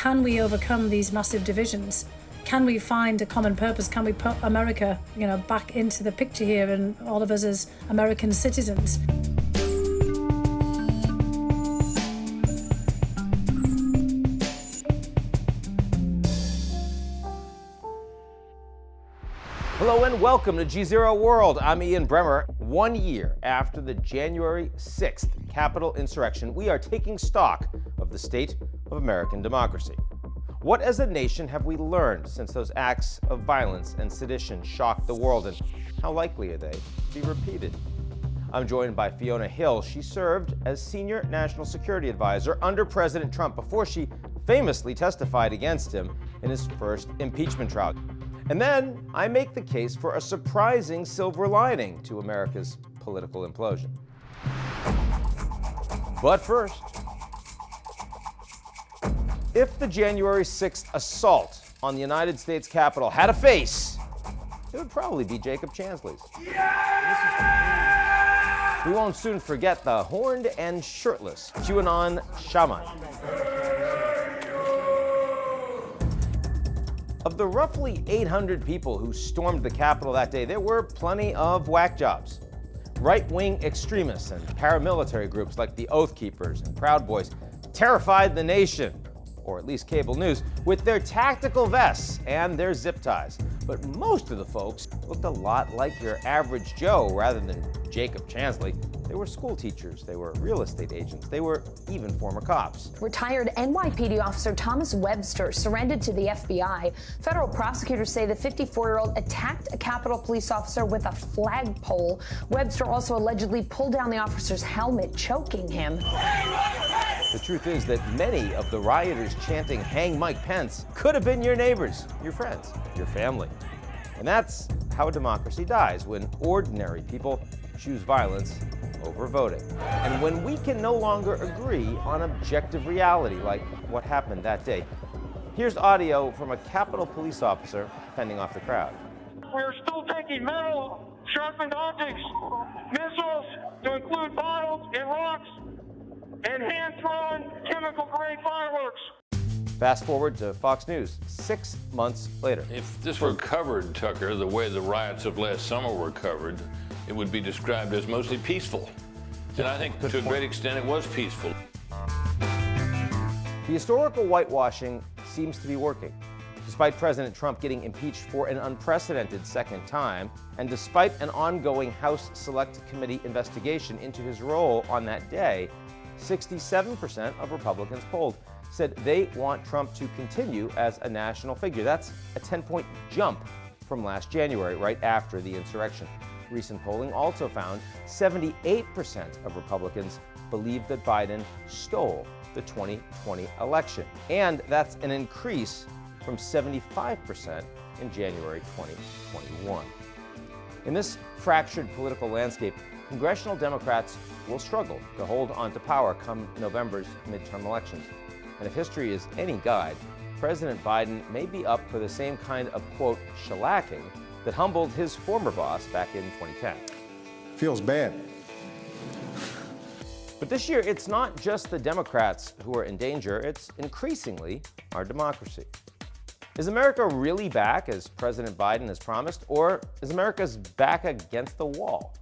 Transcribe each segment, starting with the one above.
can we overcome these massive divisions? Can we find a common purpose? Can we put America, back into the picture here and all of us as American citizens? Hello and welcome to GZERO World. I'm Ian Bremmer. 1 year after the January 6th Capitol insurrection, we are taking stock of the state of American democracy. What as a nation have we learned since those acts of violence and sedition shocked the world, and how likely are they to be repeated? I'm joined by Fiona Hill. She served as Senior National Security Advisor under President Trump before she famously testified against him in his first impeachment trial. And then I make the case for a surprising silver lining to America's political implosion. But first, if the January 6th assault on the United States Capitol had a face, it would probably be Jacob Chansley's. Yeah! We won't soon forget the horned and shirtless QAnon shaman. Of the roughly 800 people who stormed the Capitol that day, there were plenty of whack jobs. Right-wing extremists and paramilitary groups like the Oath Keepers and Proud Boys terrified the nation, or at least cable news, with their tactical vests and their zip ties. But most of the folks looked a lot like your average Joe rather than Jacob Chansley. They were school teachers, they were real estate agents, they were even former cops. Retired NYPD officer Thomas Webster surrendered to the FBI. Federal prosecutors say the 54-year-old attacked a Capitol police officer with a flagpole. Webster also allegedly pulled down the officer's helmet, choking him. The truth is that many of the rioters chanting "Hang Mike Pence" could have been your neighbors, your friends, your family. And that's how a democracy dies, when ordinary people choose violence over voting. And when we can no longer agree on objective reality, like what happened that day. Here's audio from a Capitol police officer fending off the crowd. We're still taking metal, sharpened objects, missiles, to include bottles and rocks, and hand-thrown chemical-grade fireworks. Fast forward to Fox News 6 months later. If this were covered, Tucker, the way the riots of last summer were covered, it would be described as mostly peaceful. And I think to a great extent it was peaceful. The historical whitewashing seems to be working. Despite President Trump getting impeached for an unprecedented second time, and despite an ongoing House Select Committee investigation into his role on that day, 67% of Republicans polled said they want Trump to continue as a national figure. That's a 10-point jump from last January, right after the insurrection. Recent polling also found 78% of Republicans believe that Biden stole the 2020 election. And that's an increase from 75% in January 2021. In this fractured political landscape, congressional Democrats will struggle to hold on to power come November's midterm elections. And if history is any guide, President Biden may be up for the same kind of, quote, shellacking that humbled his former boss back in 2010. Feels bad. But this year, it's not just the Democrats who are in danger, it's increasingly our democracy. Is America really back, as President Biden has promised, or is America's back against the wall?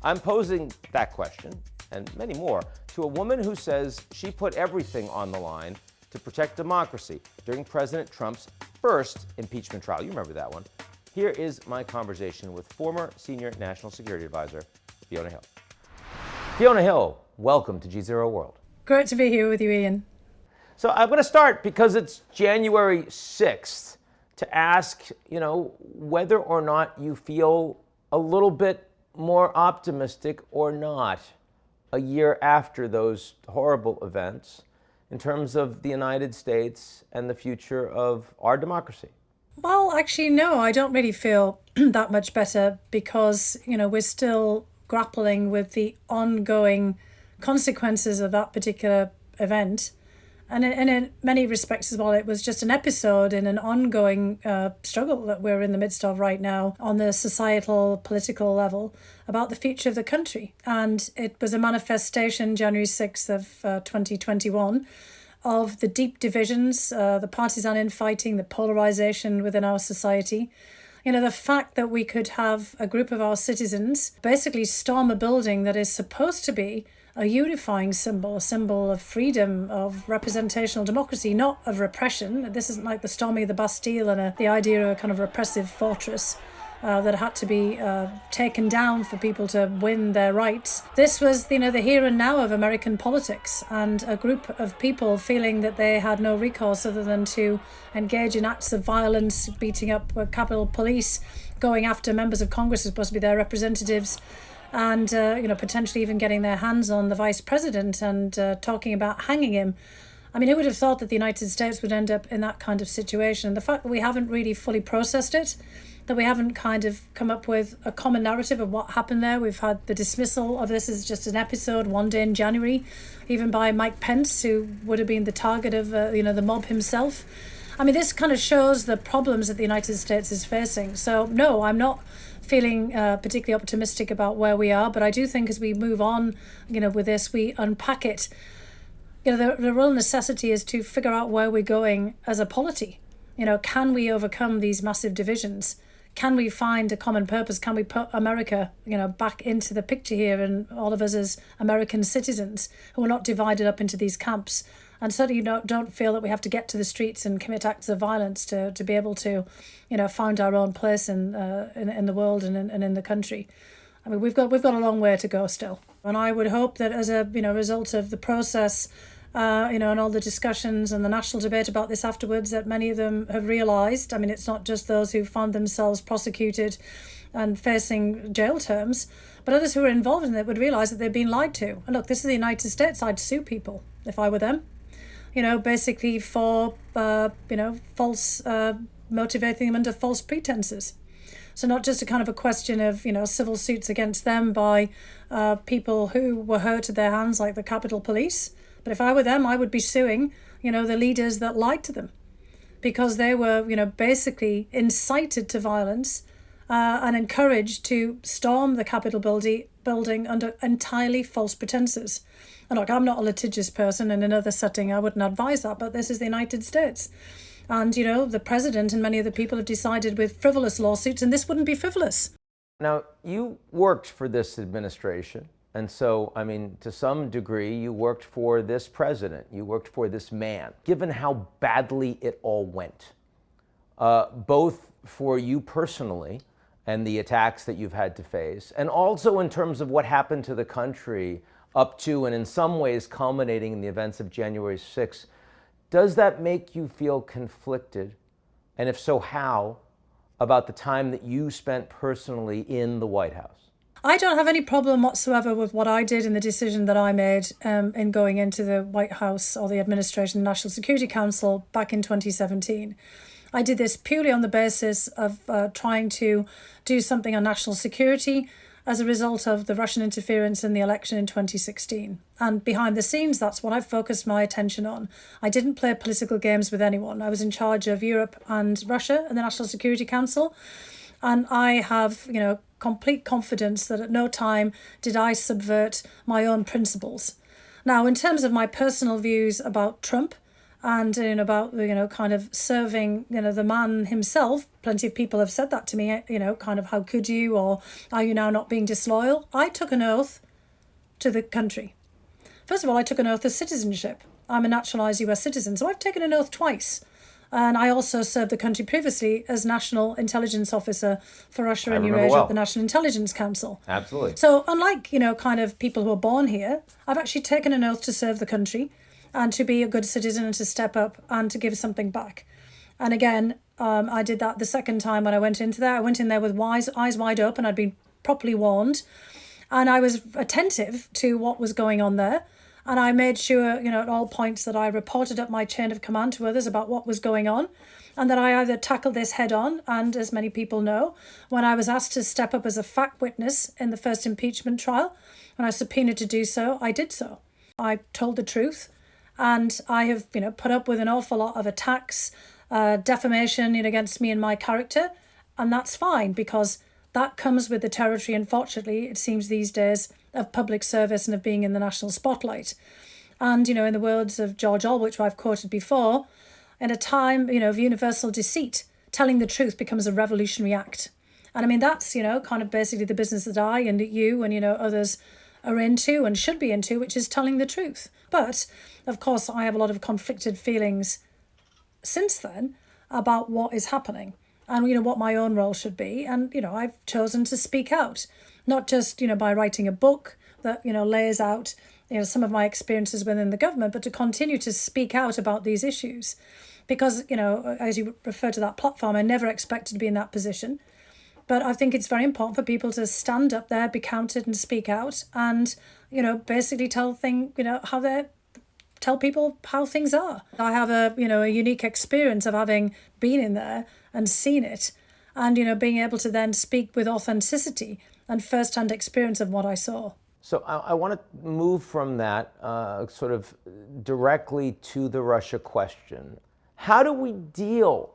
I'm posing that question, and many more, to a woman who says she put everything on the line to protect democracy during President Trump's first impeachment trial. You remember that one. Here is my conversation with former Senior National Security Advisor, Fiona Hill. Fiona Hill, welcome to GZERO World. Great to be here with you, Ian. So I'm going to start, because it's January 6th, to ask, whether or not you feel a little bit more optimistic or not a year after those horrible events in terms of the United States and the future of our democracy. Well, actually, no, I don't really feel that much better, because, we're still grappling with the ongoing consequences of that particular event. And in many respects as well, it was just an episode in an ongoing struggle that we're in the midst of right now on the societal, political level about the future of the country. And it was a manifestation, January 6th of 2021, of the deep divisions, the partisan infighting, the polarization within our society. The fact that we could have a group of our citizens basically storm a building that is supposed to be a unifying symbol, a symbol of freedom, of representational democracy, not of repression. This isn't like the storming of the Bastille and the idea of a kind of repressive fortress that had to be taken down for people to win their rights. This was, the here and now of American politics, and a group of people feeling that they had no recourse other than to engage in acts of violence, beating up Capitol Police, going after members of Congress who are supposed to be their representatives, and potentially even getting their hands on the vice president and talking about hanging him. I mean, who would have thought that the United States would end up in that kind of situation? The fact that we haven't really fully processed it, that we haven't kind of come up with a common narrative of what happened there. We've had the dismissal of this as just an episode one day in January, even by Mike Pence, who would have been the target of the mob himself. I mean, this kind of shows the problems that the United States is facing. So no, I'm not feeling particularly optimistic about where we are, but I do think as we move on, with this, we unpack it. The real necessity is to figure out where we're going as a polity. Can we overcome these massive divisions? Can we find a common purpose? Can we put America, back into the picture here, and all of us as American citizens who are not divided up into these camps? And certainly don't feel that we have to get to the streets and commit acts of violence to be able to, find our own place in the world and in the country. I mean, we've got a long way to go still. And I would hope that as a result of the process, and all the discussions and the national debate about this afterwards, that many of them have realised, I mean, it's not just those who found themselves prosecuted and facing jail terms, but others who are involved in it would realise that they've been lied to. And look, this is the United States. I'd sue people if I were them, basically for, false, motivating them under false pretenses. So not just a kind of a question of, civil suits against them by people who were hurt at their hands, like the Capitol Police. But if I were them, I would be suing, the leaders that lied to them, because they were, basically incited to violence and encouraged to storm the Capitol building under entirely false pretenses. And look, I'm not a litigious person. In another setting, I wouldn't advise that, but this is the United States. And, the president and many other people have decided with frivolous lawsuits, and this wouldn't be frivolous. Now, you worked for this administration. And so, I mean, to some degree, you worked for this president, you worked for this man. Given how badly it all went, both for you personally and the attacks that you've had to face, and also in terms of what happened to the country up to and in some ways culminating in the events of January 6th, does that make you feel conflicted? And if so, how, about the time that you spent personally in the White House? I don't have any problem whatsoever with what I did and the decision that I made in going into the White House or the administration, the National Security Council back in 2017. I did this purely on the basis of trying to do something on national security as a result of the Russian interference in the election in 2016. And behind the scenes, that's what I focused my attention on. I didn't play political games with anyone. I was in charge of Europe and Russia and the National Security Council. And I have, complete confidence that at no time did I subvert my own principles. Now, in terms of my personal views about Trump and about, kind of serving, the man himself, plenty of people have said that to me, kind of, how could you, or are you now not being disloyal? I took an oath to the country. First of all, I took an oath of citizenship. I'm a naturalised US citizen, so I've taken an oath twice. And I also served the country previously as National Intelligence Officer for Russia and Eurasia at the National Intelligence Council. Absolutely. So unlike, kind of people who are born here, I've actually taken an oath to serve the country and to be a good citizen and to step up and to give something back. And again, I did that the second time when I went into there. I went in there with eyes wide open. I'd been properly warned. And I was attentive to what was going on there. And I made sure, at all points that I reported up my chain of command to others about what was going on, and that I either tackled this head on, and as many people know, when I was asked to step up as a fact witness in the first impeachment trial, when I was subpoenaed to do so, I did so. I told the truth, and I have, put up with an awful lot of attacks, defamation, against me and my character, and that's fine, because that comes with the territory, unfortunately, it seems these days, of public service and of being in the national spotlight. And, in the words of George Orwell, which I've quoted before, in a time, of universal deceit, telling the truth becomes a revolutionary act. And I mean, that's, kind of basically the business that I and you and, others are into and should be into, which is telling the truth. But, of course, I have a lot of conflicted feelings since then about what is happening and, what my own role should be. And, I've chosen to speak out, not just, by writing a book that, lays out, some of my experiences within the government, but to continue to speak out about these issues. Because, as you refer to that platform, I never expected to be in that position. But I think it's very important for people to stand up there, be counted and speak out and, basically tell people how things are. I have a unique experience of having been in there and seen it and, being able to then speak with authenticity and first-hand experience of what I saw. So I want to move from that sort of directly to the Russia question. How do we deal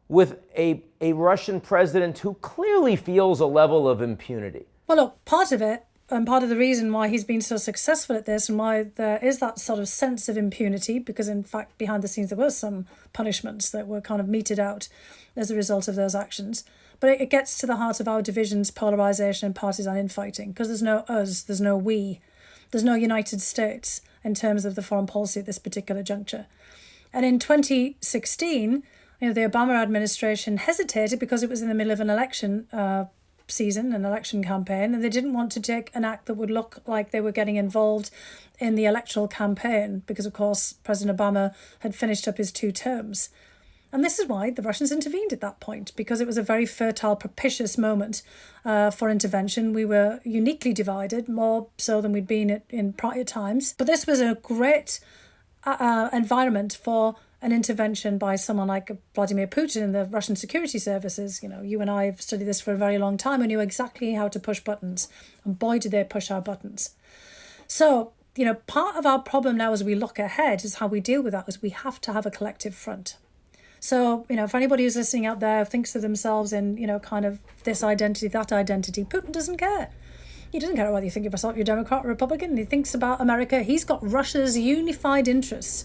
with a Russian president who clearly feels a level of impunity? Well, look, part of it, and part of the reason why he's been so successful at this and why there is that sort of sense of impunity, because in fact, behind the scenes, there were some punishments that were kind of meted out as a result of those actions. But it gets to the heart of our divisions, polarization and partisan infighting, because there's no us, there's no we, there's no United States in terms of the foreign policy at this particular juncture. And in 2016, the Obama administration hesitated because it was in the middle of an election season, an election campaign, and they didn't want to take an act that would look like they were getting involved in the electoral campaign because, of course, President Obama had finished up his 2 terms. And this is why the Russians intervened at that point, because it was a very fertile, propitious moment for intervention. We were uniquely divided, more so than we'd been in prior times. But this was a great environment for an intervention by someone like Vladimir Putin and the Russian security services. You and I have studied this for a very long time and knew exactly how to push buttons. And boy, did they push our buttons. So, part of our problem now as we look ahead is how we deal with that is we have to have a collective front. So, for anybody who's listening out there thinks of themselves in, kind of this identity, that identity, Putin doesn't care. He doesn't care whether you think of yourself, you're Democrat or Republican. He thinks about America. He's got Russia's unified interests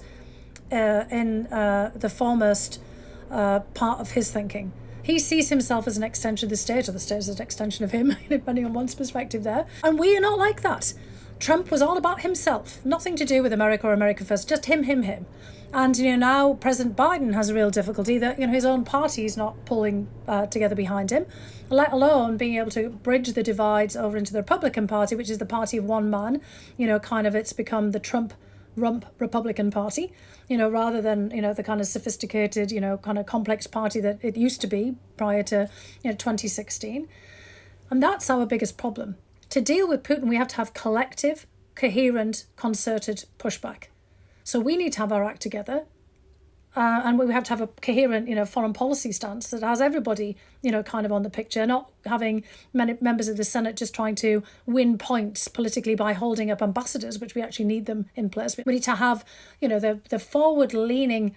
in the foremost part of his thinking. He sees himself as an extension of the state, or the state as an extension of him, depending on one's perspective there. And we are not like that. Trump was all about himself, nothing to do with America or America first, just him. And, now President Biden has a real difficulty that, his own party is not pulling together behind him, let alone being able to bridge the divides over into the Republican Party, which is the party of one man. It's become the Trump-rump Republican Party, rather than, the kind of sophisticated, kind of complex party that it used to be prior to, 2016. And that's our biggest problem. To deal with Putin, we have to have collective, coherent, concerted pushback. So we need to have our act together, and we have to have a coherent, foreign policy stance that has everybody, kind of on the picture, not having many members of the Senate just trying to win points politically by holding up ambassadors, which we actually need them in place. We need to have, the forward-leaning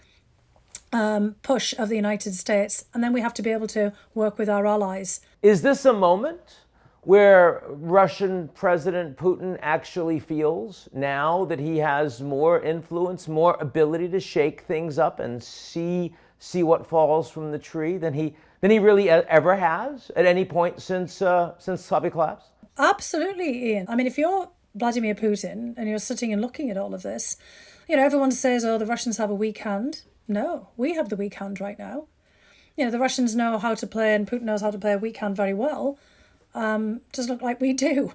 push of the United States, and then we have to be able to work with our allies. Is this a moment where Russian President Putin actually feels now that he has more influence, more ability to shake things up and see what falls from the tree than he really ever has at any point since Soviet collapse? Absolutely, Ian. I mean, if you're Vladimir Putin and you're sitting and looking at all of this, everyone says, oh, the Russians have a weak hand. No, we have the weak hand right now. The Russians know how to play, and Putin knows how to play a weak hand very well. Doesn't look like we do,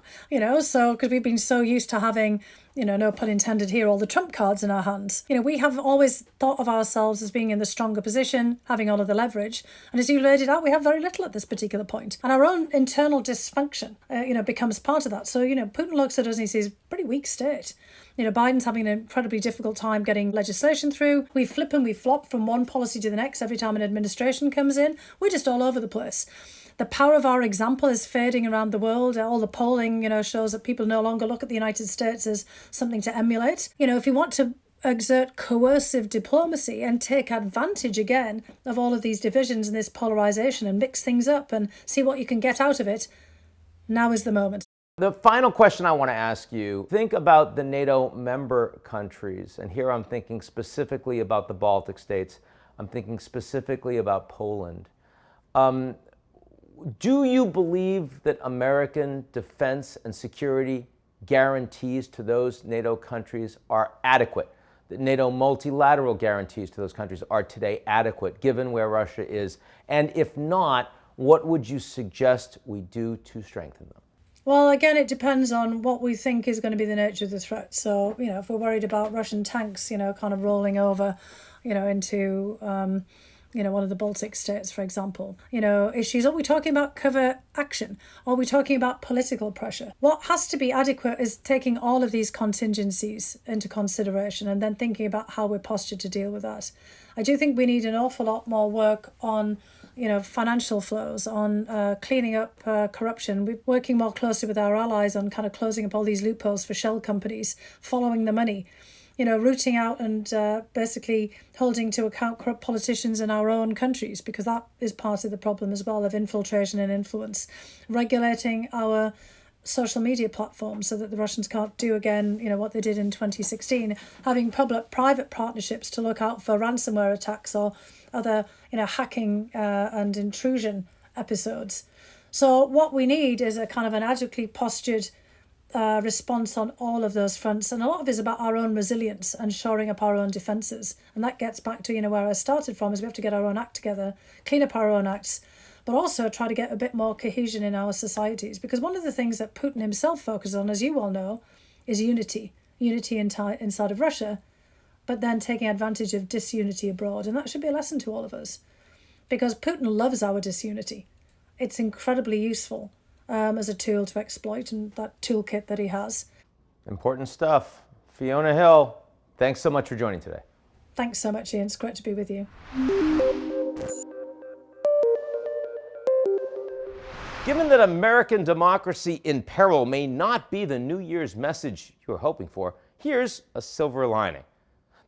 so because we've been so used to having, no pun intended here, all the trump cards in our hands. We have always thought of ourselves as being in the stronger position, having all of the leverage. And as you laid it out, we have very little at this particular point. And our own internal dysfunction, becomes part of that. So, Putin looks at us and he sees pretty weak state. Biden's having an incredibly difficult time getting legislation through. We flip and we flop from one policy to the next every time an administration comes in. We're just all over the place. The power of our example is fading around the world. All the polling, shows that people no longer look at the United States as something to emulate. If you want to exert coercive diplomacy and take advantage again of all of these divisions and this polarization and mix things up and see what you can get out of it, now is the moment. The final question I want to ask you, think about the NATO member countries, and here I'm thinking specifically about the Baltic states. I'm thinking specifically about Poland. Do you believe that American defense and security guarantees to those NATO countries are adequate? That NATO multilateral guarantees to those countries are today adequate, given where Russia is? And if not, what would you suggest we do to strengthen them? Well, again, it depends on what we think is going to be the nature of the threat. So, if we're worried about Russian tanks, kind of rolling over, into, one of the Baltic states, for example, issues. Are we talking about covert action? Are we talking about political pressure? What has to be adequate is taking all of these contingencies into consideration and then thinking about how we're postured to deal with that. I do think we need an awful lot more work on financial flows, on cleaning up corruption. We're working more closely with our allies on kind of closing up all these loopholes for shell companies, following the money, rooting out and basically holding to account corrupt politicians in our own countries, because that is part of the problem as well, of infiltration and influence. Regulating our social media platforms so that the Russians can't do again, what they did in 2016, having public-private partnerships to look out for ransomware attacks or other, hacking and intrusion episodes. So what we need is a kind of an adequately postured response on all of those fronts. And a lot of it is about our own resilience and shoring up our own defences. And that gets back to, where I started from, is we have to get our own act together, clean up our own acts, but also try to get a bit more cohesion in our societies. Because one of the things that Putin himself focuses on, as you all know, is unity inside of Russia, but then taking advantage of disunity abroad. And that should be a lesson to all of us, because Putin loves our disunity. It's incredibly useful as a tool to exploit, and that toolkit that he has. Important stuff. Fiona Hill, thanks so much for joining today. Thanks so much, Ian. It's great to be with you. Given that American democracy in peril may not be the New Year's message you were hoping for, here's a silver lining.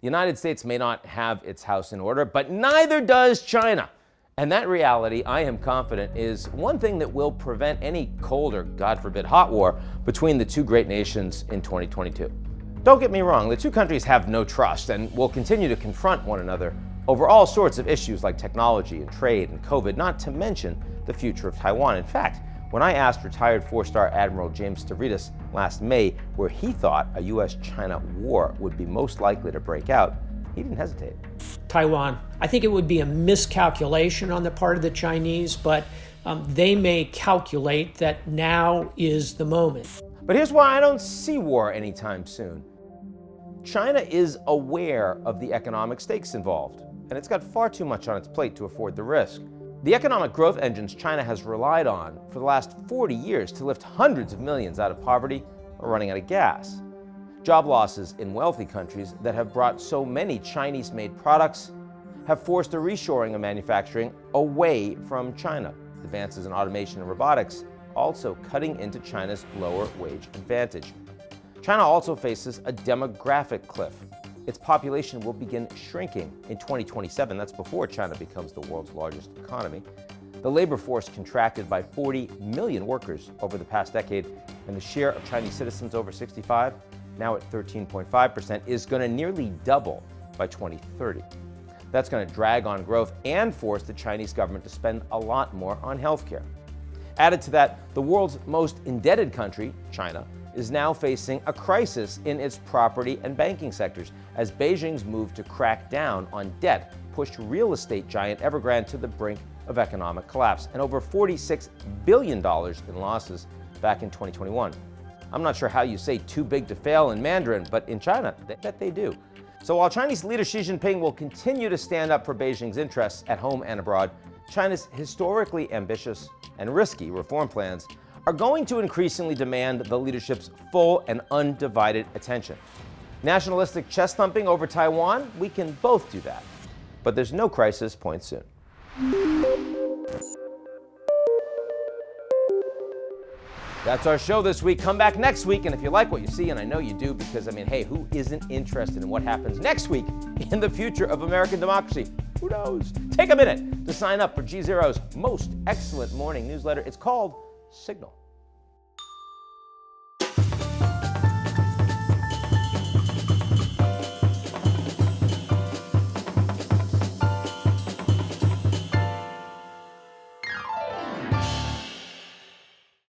The United States may not have its house in order, but neither does China. And that reality, I am confident, is one thing that will prevent any cold or, God forbid, hot war between the two great nations in 2022. Don't get me wrong, the two countries have no trust and will continue to confront one another over all sorts of issues like technology and trade and COVID, not to mention the future of Taiwan. In fact, when I asked retired four-star Admiral James Stavridis last May where he thought a U.S.-China war would be most likely to break out, he didn't hesitate. Taiwan, I think it would be a miscalculation on the part of the Chinese, but they may calculate that now is the moment. But here's why I don't see war anytime soon. China is aware of the economic stakes involved, and it's got far too much on its plate to afford the risk. The economic growth engines China has relied on for the last 40 years to lift hundreds of millions out of poverty are running out of gas. Job losses in wealthy countries that have brought so many Chinese-made products have forced a reshoring of manufacturing away from China. Advances in automation and robotics also cutting into China's lower wage advantage. China also faces a demographic cliff. Its population will begin shrinking in 2027. That's before China becomes the world's largest economy. The labor force contracted by 40 million workers over the past decade, and the share of Chinese citizens over 65, now at 13.5%, is going to nearly double by 2030. That's going to drag on growth and force the Chinese government to spend a lot more on healthcare. Added to that, the world's most indebted country, China, is now facing a crisis in its property and banking sectors as Beijing's move to crack down on debt pushed real estate giant Evergrande to the brink of economic collapse, and over $46 billion in losses back in 2021. I'm not sure how you say too big to fail in Mandarin, but in China, they do. So while Chinese leader Xi Jinping will continue to stand up for Beijing's interests at home and abroad, China's historically ambitious and risky reform plans are going to increasingly demand the leadership's full and undivided attention. Nationalistic chest thumping over Taiwan, we can both do that. But there's no crisis point soon. That's our show this week. Come back next week, and if you like what you see, and I know you do, because, hey, who isn't interested in what happens next week in the future of American democracy? Who knows? Take a minute to sign up for GZERO's most excellent morning newsletter. It's called Signal.